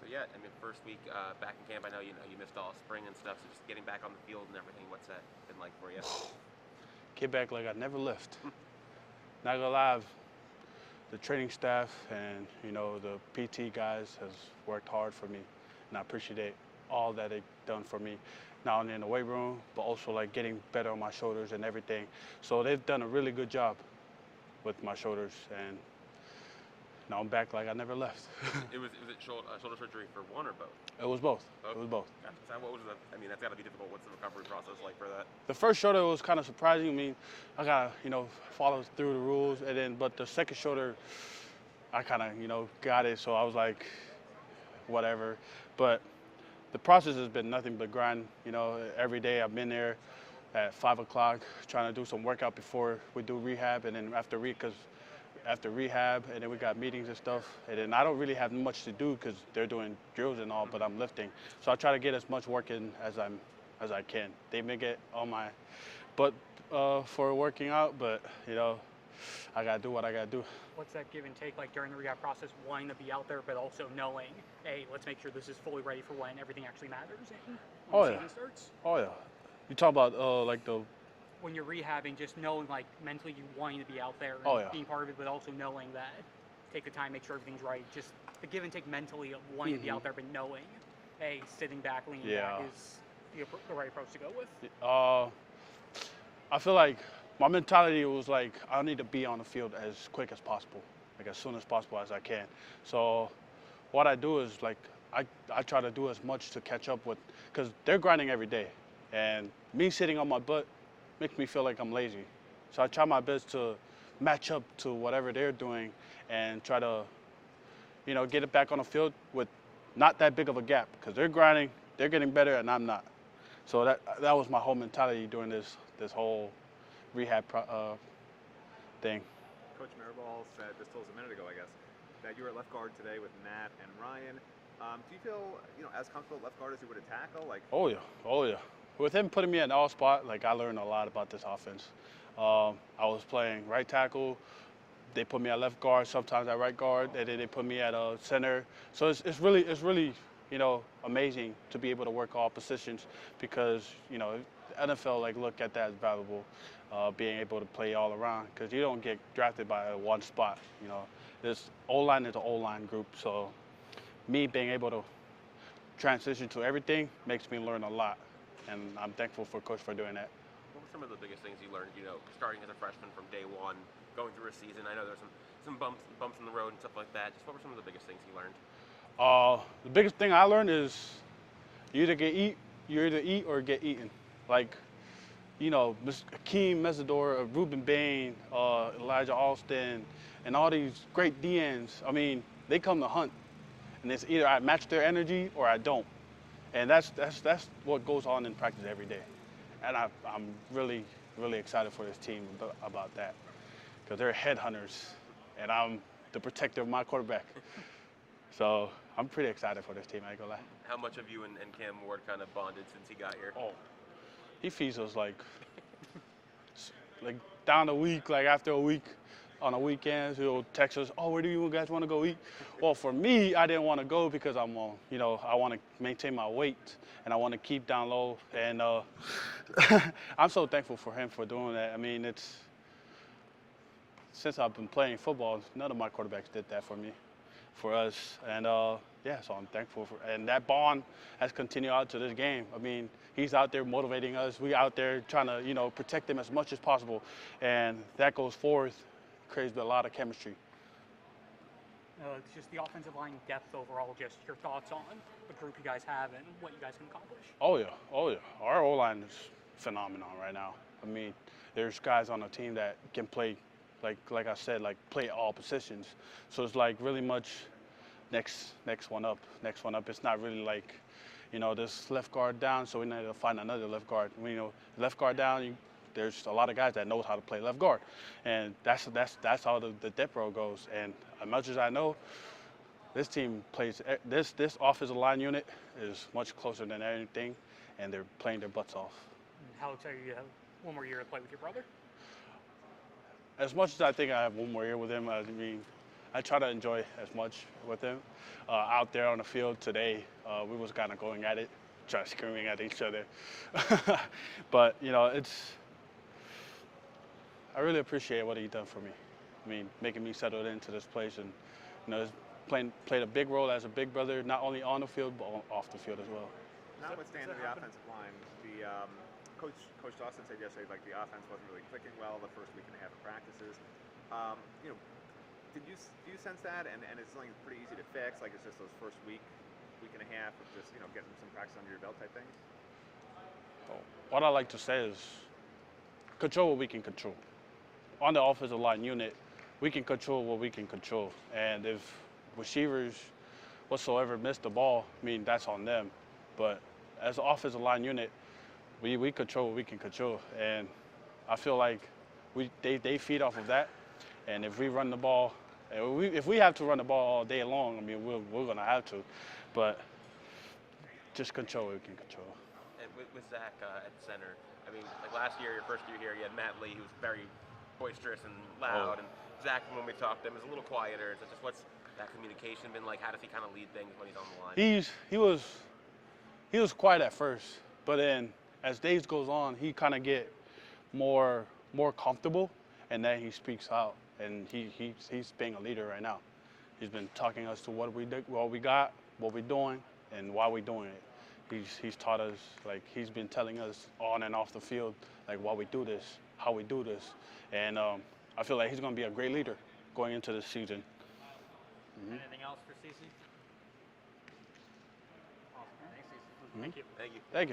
yet. I mean, first week back in camp, I know you missed all spring and stuff, so just getting back on the field and everything, what's that been like for you? Get back like I never left. Not gonna lie, the training staff and the PT guys has worked hard for me, and I appreciate all that they've done for me, not only in the weight room but also like getting better on my shoulders and everything. So they've done a really good job with my shoulders, and now I'm back like I never left. Was it shoulder surgery for one or both? It was both. Both? It was both. Gotcha. So what was the? I mean, that's got to be difficult. What's the recovery process like for that? The first shoulder was kind of surprising. I mean, I gotta follow through the rules, and then but the second shoulder, I kind of got it. So I was like, whatever. But the process has been nothing but grind. Every day I've been there at 5 o'clock trying to do some workout before we do rehab, and then after rehab, and then we got meetings and stuff, and then I don't really have much to do because they're doing drills and all, but I'm lifting. So I try to get as much work in as I can. They may get on my butt for working out, but I gotta do what I gotta do. What's that give and take like during the rehab process, wanting to be out there, but also knowing, hey, let's make sure this is fully ready for when everything actually matters and when the season starts? Oh yeah. You talk about like the when you're rehabbing, just knowing like mentally you wanting to be out there and being part of it, but also knowing that take the time, make sure everything's right. Just the give and take mentally of wanting to be out there, but knowing, hey, sitting back, leaning back is the right approach to go with. I feel like my mentality was like I need to be on the field as quick as possible, like as soon as possible as I can. So what I do is like I try to do as much to catch up with, because they're grinding every day, and me sitting on my butt makes me feel like I'm lazy. So I try my best to match up to whatever they're doing and try to, get it back on the field with not that big of a gap, because they're grinding, they're getting better, and I'm not. So that was my whole mentality during this whole rehab thing. Coach Mauigoa said this to us a minute ago, I guess, that you were at left guard today with Matt and Ryan. Do you feel, as comfortable at left guard as you would at tackle? Oh yeah. With him putting me in all spot, like I learned a lot about this offense. I was playing right tackle. They put me at left guard, sometimes at right guard, and then they put me at center. So it's really amazing to be able to work all positions, because NFL look at that as valuable, being able to play all around, because you don't get drafted by one spot. This O-line is an O-line group, so me being able to transition to everything makes me learn a lot, and I'm thankful for Coach for doing that. What were some of the biggest things you learned, starting as a freshman from day one, going through a season? I know there's some bumps in the road and stuff like that. Just what were some of the biggest things you learned? The biggest thing I learned is you either eat or get eaten. Like, Akeem Mesidor, Ruben Bain, Elijah Alston, and all these great DNs. I mean, they come to hunt, and it's either I match their energy or I don't. And that's what goes on in practice every day. And I'm really, really excited for this team about that, because they're headhunters, and I'm the protector of my quarterback. So I'm pretty excited for this team, I ain't gonna lie. How much have you and Cam Ward kind of bonded since he got here? Oh, he feeds us like down a week, like after a week, on the weekends, he'll text us, oh, where do you guys want to go eat? Well, for me, I didn't want to go because I want to maintain my weight, and I want to keep down low. And I'm so thankful for him for doing that. I mean, since I've been playing football, none of my quarterbacks did that for us. And so I'm thankful and that bond has continued out to this game. I mean, he's out there motivating us. We out there trying to, protect him as much as possible. And that goes forth, creates a lot of chemistry. It's just the offensive line depth overall, just your thoughts on the group you guys have and what you guys can accomplish. Oh yeah. Our O-line is phenomenal right now. I mean, there's guys on the team that can play, like I said, play all positions. So it's really much next one up. It's not really this left guard down, so we need to find another left guard. Left guard down, there's a lot of guys that knows how to play left guard, and that's how the depth row goes. And as much as I know, this team plays this offensive line unit is much closer than anything, and they're playing their butts off. How excited are you to have one more year to play with your brother? As much as I think I have one more year with him, I mean, I try to enjoy as much with him. Out there on the field today, we was kind of going at it, just screaming at each other. But I really appreciate what he done for me. I mean, making me settled into this place, and it's played a big role as a big brother, not only on the field but off the field as well. Notwithstanding the offensive line, the Coach Dawson said yesterday like the offense wasn't really clicking well the first week and a half of practices. Do you sense that, and it's something that's pretty easy to fix? Like it's just those first week and a half of just getting some practice under your belt type things. What I like to say is control what we can control. On the offensive line unit, we can control what we can control, and if receivers whatsoever miss the ball, I mean that's on them. But as an offensive line unit, we control what we can control, and I feel like they feed off of that. And if we run the ball, if we have to run the ball all day long, I mean we're gonna have to, but just control what we can control. And with Zach at center, I mean, like last year, your first year here, you had Matt Lee, who was very boisterous and loud, and Zach, when we talked to him, is a little quieter. So just what's that communication been like? How does he kind of lead things when he's on the line? He was quiet at first, but then as days goes on, he kind of get more comfortable, and then he speaks out, and he's being a leader right now. He's been talking us to what we got, what we're doing, and why we're doing it. He's taught us, like he's been telling us on and off the field, like why we do this, how we do this, and I feel like he's going to be a great leader going into this season. Anything else for CC? Awesome. Thanks, CC. Thank you. Thank you. Thank you.